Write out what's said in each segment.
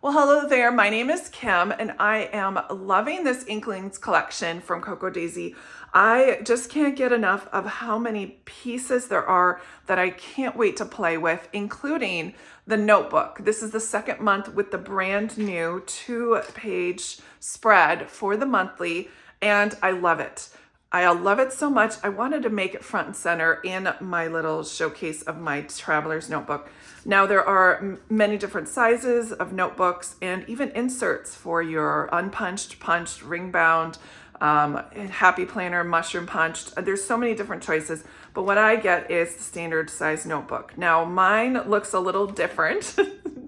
Well, hello there. My name is Kim, and I am loving this Inklings collection from Coco Daisy. I just can't get enough of how many pieces there are that I can't wait to play with, including the notebook. This is the second month with the brand new 2-page spread for the monthly, and I love it. I love it so much. I wanted to make it front and center in my little showcase of my traveler's notebook. Now there are many different sizes of notebooks and even inserts for your unpunched, punched, ring bound, happy planner, mushroom punched. There's so many different choices, but what I get is the standard size notebook. Now mine looks a little different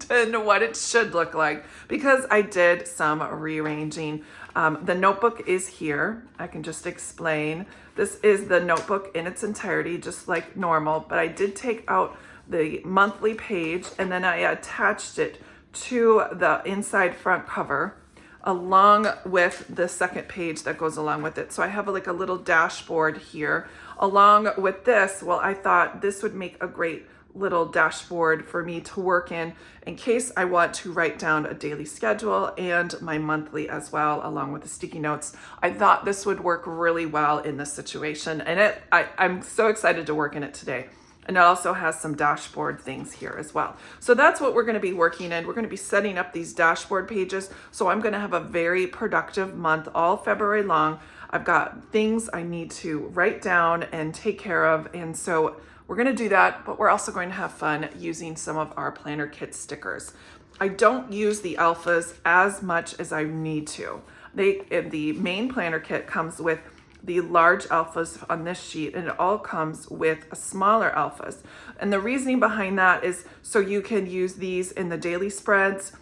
than what it should look like because I did some rearranging. The notebook is here. I can just explain. This is the notebook in its entirety, just like normal, but I did take out the monthly page and then I attached it to the inside front cover along with the second page that goes along with it. So I have like a little dashboard here along with this. Well, I thought this would make a great little dashboard for me to work in case I want to write down a daily schedule and my monthly as well, along with the sticky notes. I thought this would work really well in this situation, and I'm so excited to work in it today. And it also has some dashboard things here as well. So that's what we're going to be working in. We're going to be setting up these dashboard pages. So I'm going to have a very productive month all February long. I've got things I need to write down and take care of. And so we're going to do that, but we're also going to have fun using some of our planner kit stickers. I don't use the alphas as much as I need to. The main planner kit comes with the large alphas on this sheet, and it all comes with a smaller alphas. And the reasoning behind that is so you can use these in the daily spreads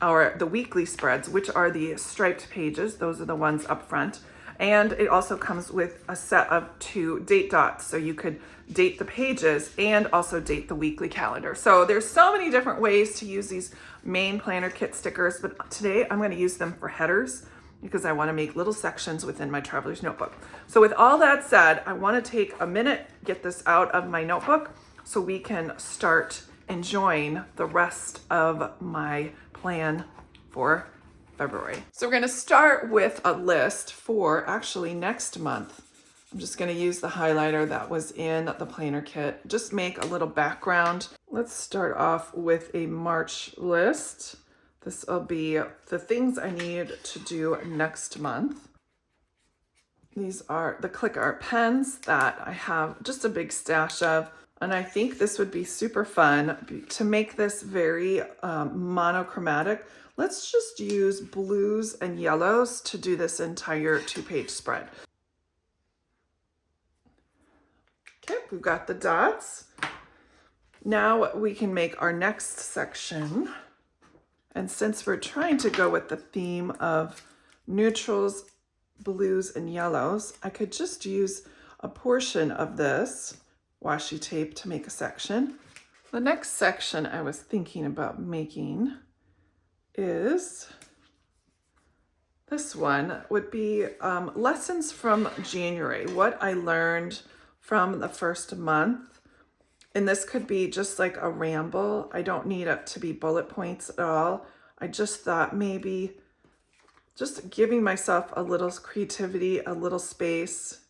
or the weekly spreads, which are the striped pages. Those are the ones up front. And it also comes with a set of 2 date dots, so you could date the pages and also date the weekly calendar. So there's so many different ways to use these main planner kit stickers, but today I'm going to use them for headers because I want to make little sections within my traveler's notebook. So with all that said, I want to take a minute, get this out of my notebook so we can start enjoying the rest of my plan for February. So we're going to start with a list for actually next month. I'm just going to use the highlighter that was in the planner kit. Just make a little background. Let's start off with a March list. This will be the things I need to do next month. These are the click art pens that I have just a big stash of. And I think this would be super fun to make this very monochromatic. Let's just use blues and yellows to do this entire 2-page spread. Okay, we've got the dots. Now we can make our next section. And since we're trying to go with the theme of neutrals, blues, and yellows, I could just use a portion of this washi tape to make a section. The next section I was thinking about making is this one. Would be lessons from January, what I learned from the first month. And this could be just like a ramble. I don't need it to be bullet points at all. I just thought maybe just giving myself a little creativity, a little space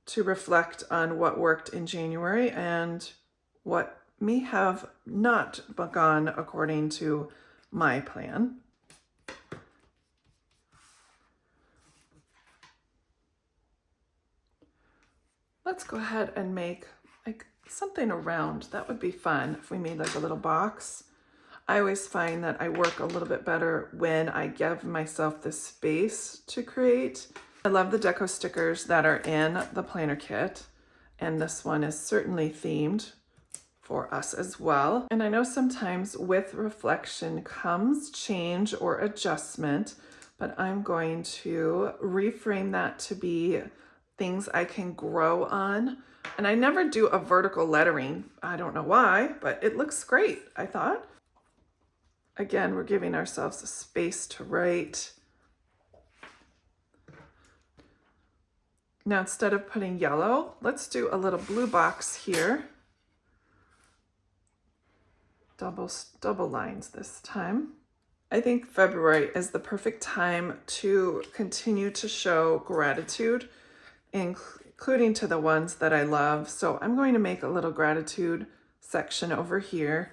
to reflect on what worked in January and what may have not gone according to my plan. Let's go ahead and make like something around. That would be fun if we made like a little box. I always find that I work a little bit better when I give myself the space to create. I love the deco stickers that are in the planner kit, and this one is certainly themed for us as well. And I know sometimes with reflection comes change or adjustment, but I'm going to reframe that to be things I can grow on. And I never do a vertical lettering. I don't know why, but it looks great, I thought. Again, we're giving ourselves a space to write. Now, instead of putting yellow, let's do a little blue box here. double lines this time. I think February is the perfect time to continue to show gratitude, including to the ones that I love. So I'm going to make a little gratitude section over here.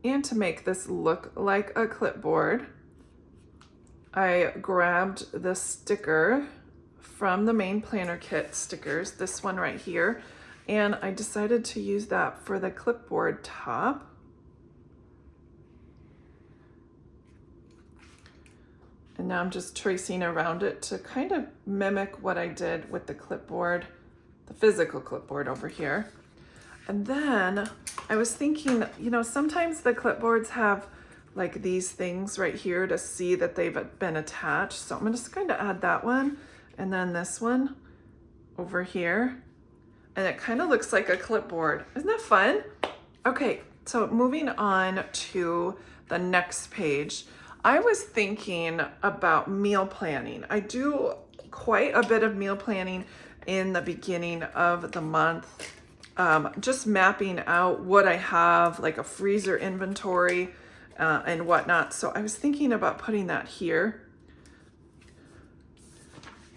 And to make this look like a clipboard, I grabbed the sticker from the main planner kit stickers, this one right here, and I decided to use that for the clipboard top. And now I'm just tracing around it to kind of mimic what I did with the clipboard, the physical clipboard over here. And then I was thinking, you know, sometimes the clipboards have like these things right here to see that they've been attached. So I'm just going to add that one and then this one over here. And it kind of looks like a clipboard. Isn't that fun? Okay, so moving on to the next page. I was thinking about meal planning. I do quite a bit of meal planning in the beginning of the month. Just mapping out what I have, like a freezer inventory and whatnot. So I was thinking about putting that here.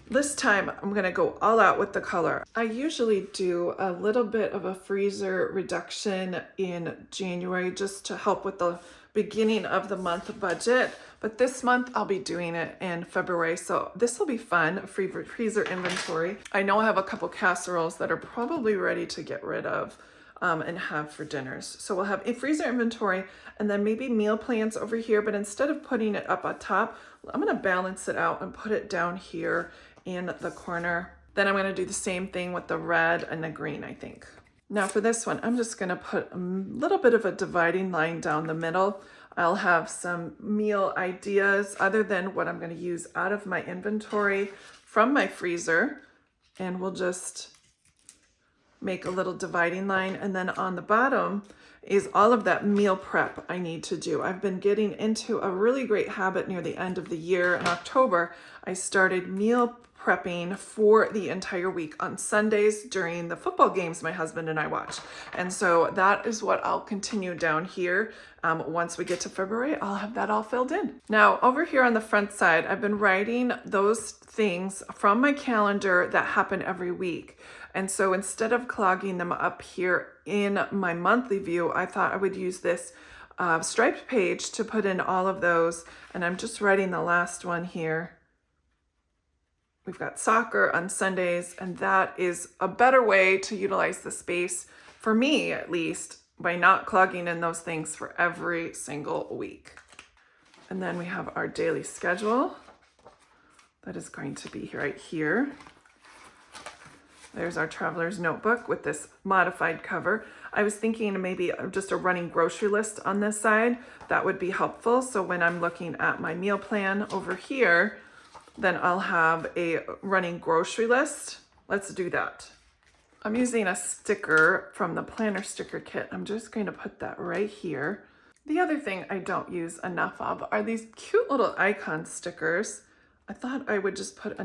This time I'm gonna go all out with the color. I usually do a little bit of a freezer reduction in January just to help with the beginning of the month budget, but this month I'll be doing it in February, so this will be fun. Freezer inventory. I know I have a couple casseroles that are probably ready to get rid of and have for dinners. So we'll have a freezer inventory and then maybe meal plans over here, but instead of putting it up on top, I'm gonna balance it out and put it down here in the corner. Then I'm gonna do the same thing with the red and the green, I think. Now for this one, I'm just gonna put a little bit of a dividing line down the middle. I'll have some meal ideas other than what I'm gonna use out of my inventory from my freezer. And we'll just make a little dividing line. And then on the bottom is all of that meal prep I need to do. I've been getting into a really great habit near the end of the year. In October, I started meal prepping for the entire week on Sundays during the football games my husband and I watch. And so that is what I'll continue down here. Once we get to February, I'll have that all filled in. Now over here on the front side, I've been writing those things from my calendar that happen every week. And so instead of clogging them up here in my monthly view, I thought I would use this striped page to put in all of those. And I'm just writing the last one here. We've got soccer on Sundays, and that is a better way to utilize the space, for me at least, by not clogging in those things for every single week. And then we have our daily schedule. That is going to be right here. There's our traveler's notebook with this modified cover. I was thinking maybe just a running grocery list on this side. That would be helpful. So when I'm looking at my meal plan over here, then I'll have a running grocery list. Let's do that. I'm using a sticker from the planner sticker kit. I'm just going to put that right here. The other thing I don't use enough of are these cute little icon stickers. I thought I would just put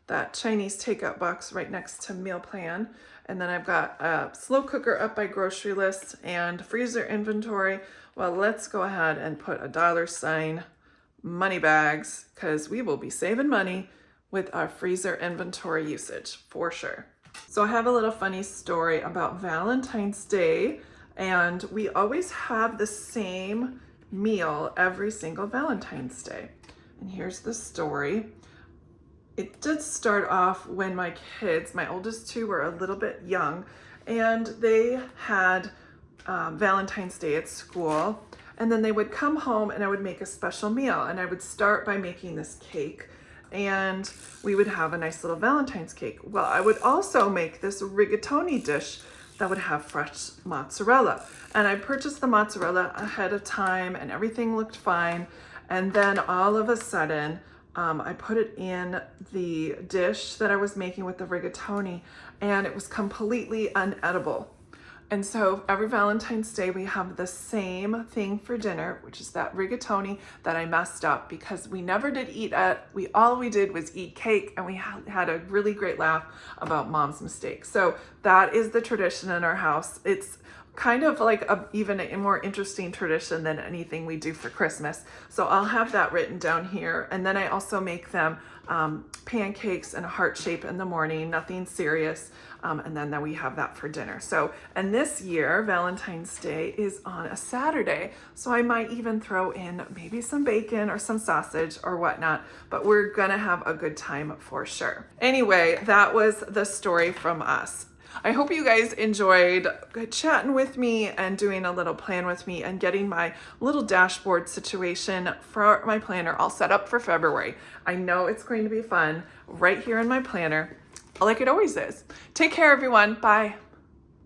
that Chinese takeout box right next to meal plan. And then I've got a slow cooker up by grocery list and freezer inventory. Well, let's go ahead and put a $sign money bags, because we will be saving money with our freezer inventory usage for sure. So I have a little funny story about Valentine's Day, and we always have the same meal every single Valentine's Day. And here's the story. It did start off when my kids, my oldest two, were a little bit young, and they had Valentine's Day at school. And then they would come home and I would make a special meal, and I would start by making this cake, and we would have a nice little Valentine's cake. Well, I would also make this rigatoni dish that would have fresh mozzarella, and I purchased the mozzarella ahead of time and everything looked fine. And then all of a sudden, I put it in the dish that I was making with the rigatoni, and it was completely unedible. And so every Valentine's Day, we have the same thing for dinner, which is that rigatoni that I messed up because we never did eat it. All we did was eat cake, and we had a really great laugh about mom's mistake. So that is the tradition in our house. It's kind of like even a more interesting tradition than anything we do for Christmas. So I'll have that written down here. And then I also make them pancakes in a heart shape in the morning, nothing serious. And then we have that for dinner. So, and this year, Valentine's Day is on a Saturday. So I might even throw in maybe some bacon or some sausage or whatnot, but we're gonna have a good time for sure. Anyway, that was the story from us. I hope you guys enjoyed chatting with me and doing a little plan with me and getting my little dashboard situation for my planner all set up for February. I know it's going to be fun right here in my planner, like it always is. Take care, everyone. Bye.